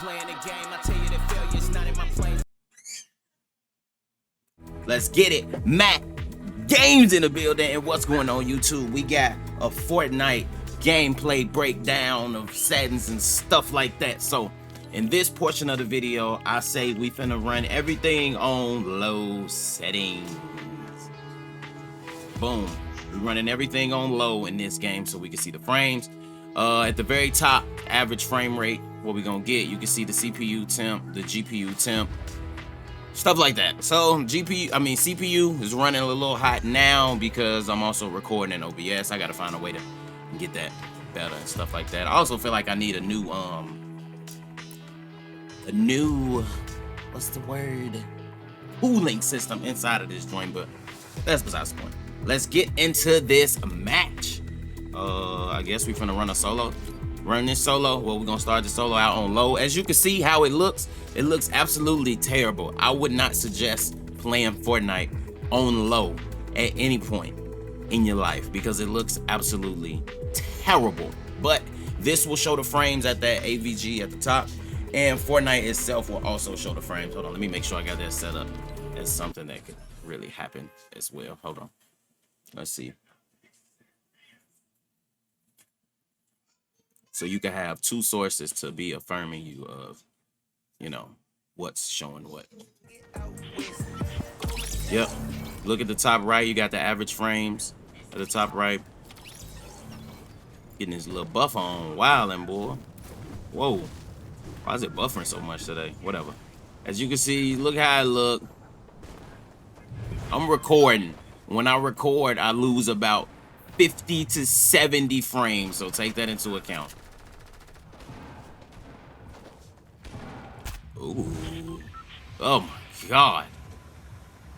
playing the game. I tell you that failure's not in my plane. Let's get it. Matt Games in the building. And what's going on, YouTube? We got a Fortnite gameplay breakdown of settings and stuff like that. So in this portion of the video, I say we finna run everything on low settings. Boom. We're running everything on low in this game so we can see the frames. At the very top, average frame rate, what we're gonna get, you can see the CPU temp, the GPU temp, stuff like that. So CPU is running a little hot now because I'm also recording in OBS. I gotta find a way to get that better and stuff like that. I also feel like I need a new what's the word, cooling system inside of this joint, but that's besides the point. Let's get into this match. I guess we're gonna run a solo. Run this solo. Well, we're gonna start the solo out on low. As you can see how it looks absolutely terrible. I would not suggest playing Fortnite on low at any point in your life because it looks absolutely terrible. But this will show the frames at that AVG at the top, and Fortnite itself will also show the frames. Hold on, let me make sure I got that set up as something that could really happen as well. Hold on. Let's see. So you can have two sources to be affirming you of, you know, what's showing what. Yep. Look at the top right. You got the average frames at the top right. Getting his little buff on. Wildin', boy. Whoa. Why is it buffering so much today? Whatever. As you can see, look how I look. I'm recording. When I record, I lose about 50 to 70 frames, so take that into account. Ooh. Oh my god.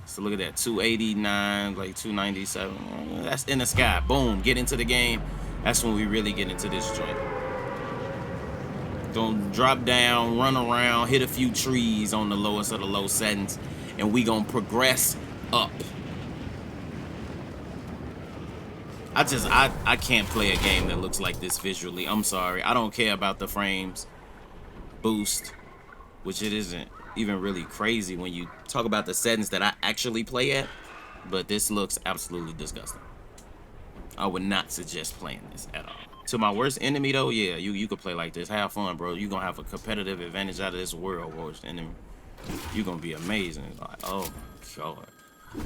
So look at that, 289, like 297. That's in the sky. Boom, get into the game. That's when we really get into this joint. Gonna drop down, run around, hit a few trees on the lowest of the low settings, and we gonna progress up. I can't play a game that looks like this visually. I'm sorry. I don't care about the frames boost, which it isn't even really crazy when you talk about the settings that I actually play at, but this looks absolutely disgusting. I would not suggest playing this at all. To my worst enemy though, yeah, you could play like this. Have fun, bro. You're gonna have a competitive advantage out of this world, worst enemy. You're gonna be amazing. Like, oh my god.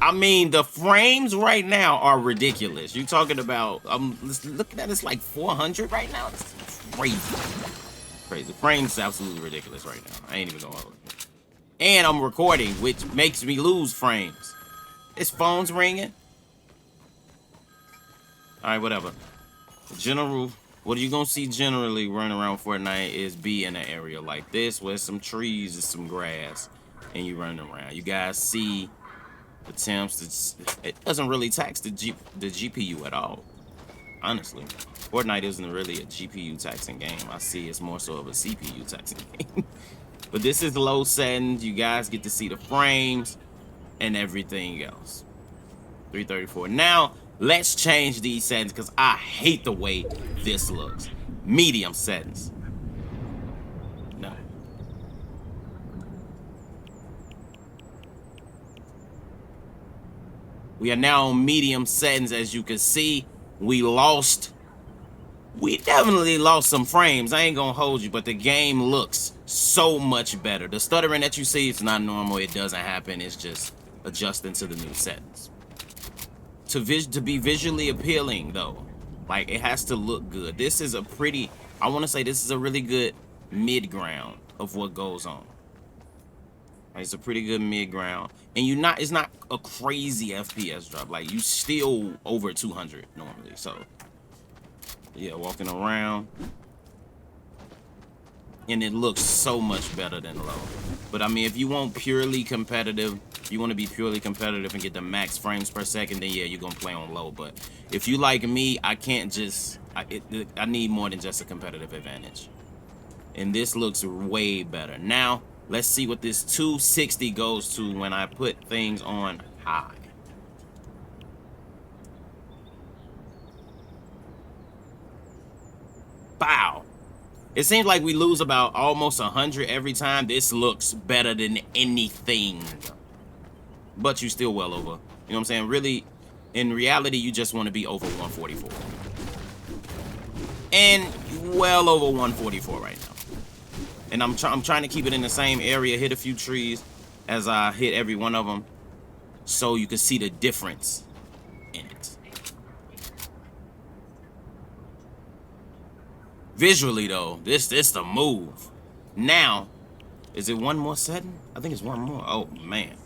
I mean, the frames right now are ridiculous. You talking about, I'm looking at it's like 400 right now. It's crazy. Frames absolutely ridiculous right now. I ain't even gonna hold it. And I'm recording, which makes me lose frames. This phone's ringing. All right, whatever. General, what you gonna see generally running around Fortnite is be in an area like this where some trees and some grass, and you running around. You guys see the temps. It doesn't really tax the GPU at all. Honestly, Fortnite isn't really a GPU taxing game. I see it's more so of a CPU taxing game. But this is low settings. You guys get to see the frames and everything else. 334. Now let's change these settings because I hate the way this looks. Medium settings. No. We are now on medium settings. As you can see, we definitely lost some frames. I ain't gonna hold you, but the game looks so much better. The stuttering that you see, it's not normal. It doesn't happen. It's just adjusting to the new settings. To be visually appealing though, like it has to look good. This is a pretty, I want to say this is a really good mid ground of what goes on. It's a pretty good mid ground, and it's not a crazy FPS drop. Like you still over 200 normally. So yeah, walking around, and it looks so much better than low. But I mean, if you want purely competitive, if you want to be purely competitive and get the max frames per second, then yeah, you're gonna play on low. But if you like me, I can't just, I need more than just a competitive advantage. And this looks way better. Now let's see what this 260 goes to when I put things on high. Bow. It seems like we lose about almost 100 every time. This looks better than anything. But you still well over. You know what I'm saying? Really, in reality, you just want to be over 144. And well over 144 right now. And I'm trying to keep it in the same area, hit a few trees as I hit every one of them, so you can see the difference in it. Visually though, this the move. Now, is it one more setting? I think it's one more. Oh man.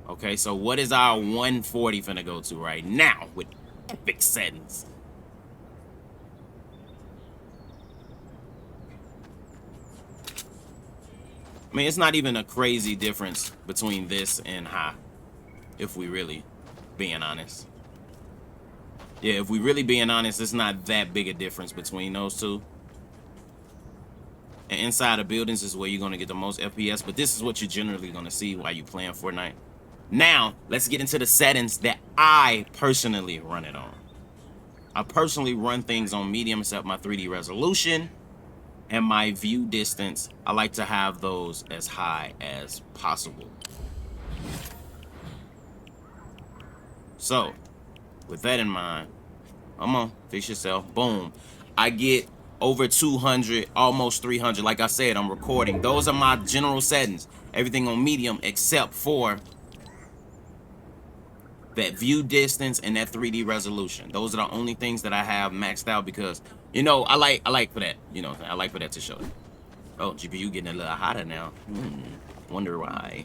Okay, so what is our 140 finna go to right now with epic settings? I mean, it's not even a crazy difference between this and high, if we really being honest. Yeah, if we really being honest, it's not that big a difference between those two. And inside of buildings is where you're going to get the most FPS, but this is what you're generally going to see while you're playing Fortnite. Now, let's get into the settings that I personally run it on. I personally run things on medium, except my 3D resolution and my view distance. I like to have those as high as possible. So, with that in mind, come on, fix yourself. Boom. I get over 200, almost 300. Like I said, I'm recording. Those are my general settings. Everything on medium except for that view distance and that 3D resolution. Those are the only things that I have maxed out because, you know, I like for that. You know, I like for that to show. Oh, GPU getting a little hotter now. Wonder why.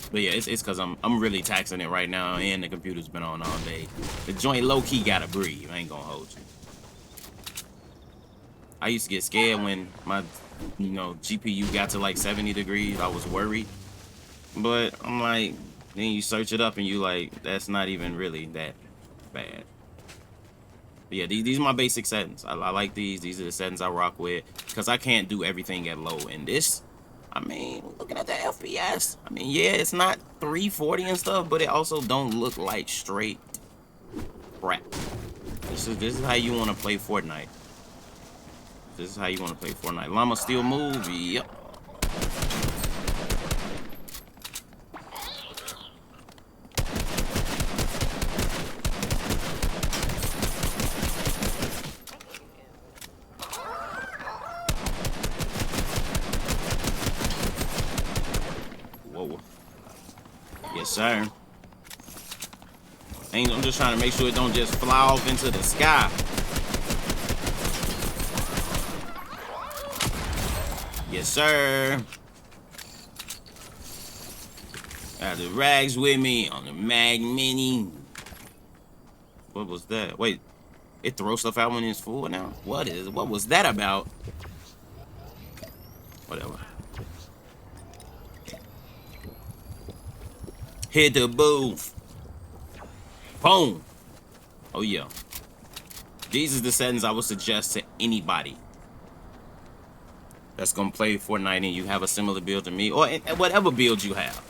But yeah, it's because I'm really taxing it right now, and the computer's been on all day. The joint low-key gotta breathe. I ain't gonna hold you. I used to get scared when my, you know, GPU got to like 70 degrees. I was worried. But I'm like, then you search it up and you like, that's not even really that bad. But yeah, these are my basic settings. I like these. These are the settings I rock with because I can't do everything at low. And this, I mean, looking at the FPS, I mean, yeah, it's not 340 and stuff, but it also don't look like straight crap. This is how you want to play Fortnite. This is how you want to play Fortnite. Llama still move? Yep. Whoa. Yes, sir. I'm just trying to make sure it don't just fly off into the sky. Yes, sir. Got the rags with me on the Mag Mini. What was that? Wait, it throws stuff out when it's full now? What was that about? Whatever. Hit the booth. Boom. Oh yeah. These are the settings I would suggest to anybody that's gonna play Fortnite and you have a similar build to me, or whatever build you have.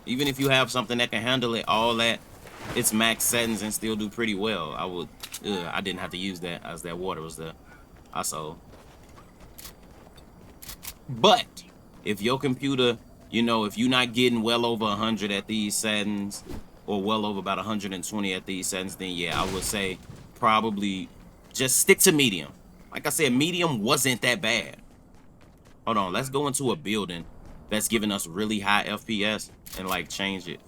Even if you have something that can handle it, all that, it's max settings and still do pretty well. I didn't have to use that as that water was there. Also, but if your computer, you know, if you're not getting well over 100 at these settings, or well over about 120 at these settings, then yeah, I would say probably just stick to medium. Like I said, medium wasn't that bad. Hold on, let's go into a building that's giving us really high FPS and like change it.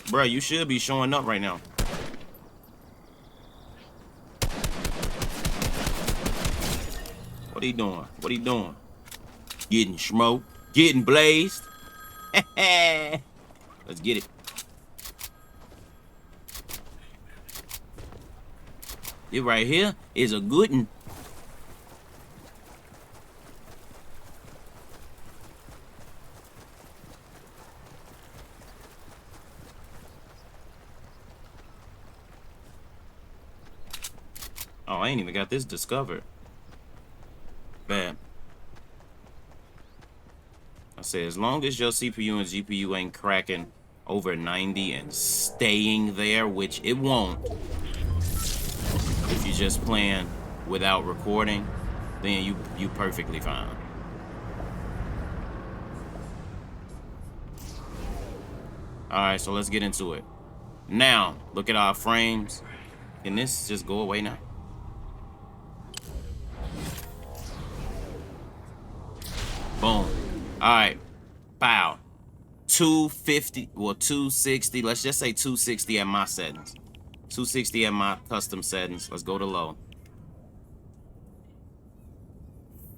Bruh, you should be showing up right now. What he doing? What he doing? Getting smoked, getting blazed. Let's get it. It right here is a good one. Oh, I ain't even got this discovered. Bad. I say, as long as your CPU and GPU ain't cracking over 90 and staying there, which it won't. If you're just playing without recording, then you perfectly fine. Alright, so let's get into it. Now, look at our frames. Can this just go away now? Boom. Alright. Pow. 250, well, 260. Let's just say 260 at my settings. 260 at my custom settings. Let's go to low.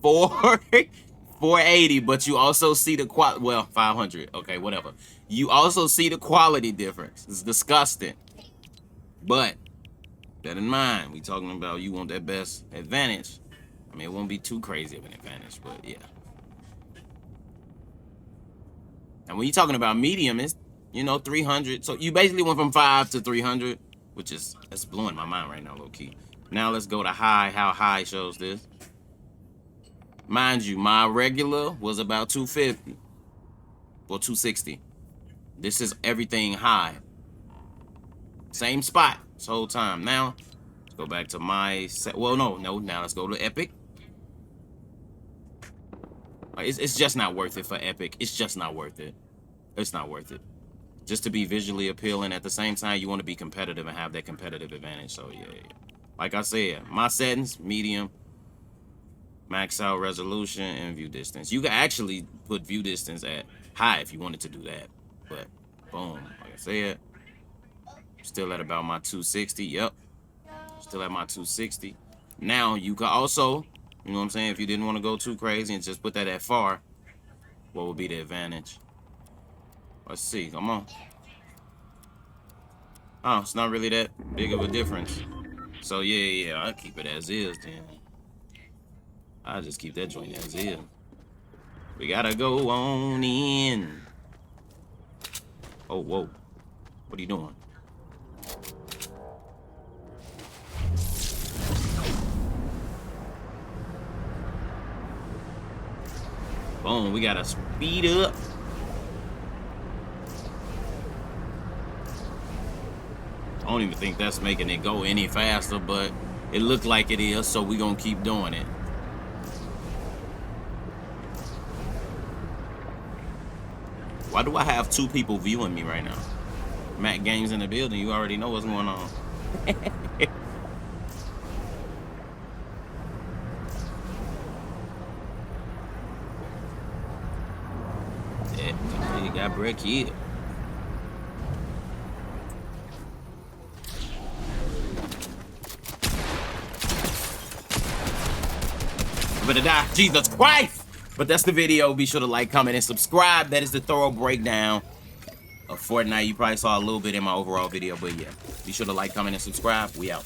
480, but you also see the quality. Well, 500. Okay, whatever. You also see the quality difference. It's disgusting. But bear in mind, we talking about you want that best advantage. I mean, it won't be too crazy of an advantage, but yeah. And when you're talking about medium, it's, you know, 300. So you basically went from 5 to 300, which is, that's blowing my mind right now, low key. Now let's go to high. How high shows this? Mind you, my regular was about 250 or 260. This is everything high. Same spot this whole time. Now, let's go back to my set. Well, no. Now let's go to Epic. It's just not worth it for Epic. It's just not worth it. It's not worth it. Just to be visually appealing. At the same time, you want to be competitive and have that competitive advantage. So, yeah. Like I said, my settings, medium, max out resolution, and view distance. You can actually put view distance at high if you wanted to do that. But, boom. Like I said, still at about my 260. Yep. Still at my 260. Now, you can also, you know what I'm saying, if you didn't want to go too crazy and just put that at far, what would be the advantage? Let's see. Come on. Oh, it's not really that big of a difference. So, yeah, I'll keep it as is then. I'll just keep that joint as is. We gotta go on in. Oh, whoa. What are you doing? Boom, we gotta speed up. I don't even think that's making it go any faster, but it looked like it is, so we're gonna keep doing it. Why do I have 2 people viewing me right now? Mac Games in the building, you already know what's going on. Yeah, you got Brett Kid. I'm gonna die. Jesus Christ! But that's the video. Be sure to like, comment, and subscribe. That is the thorough breakdown of Fortnite. You probably saw a little bit in my overall video, but yeah. Be sure to like, comment, and subscribe. We out.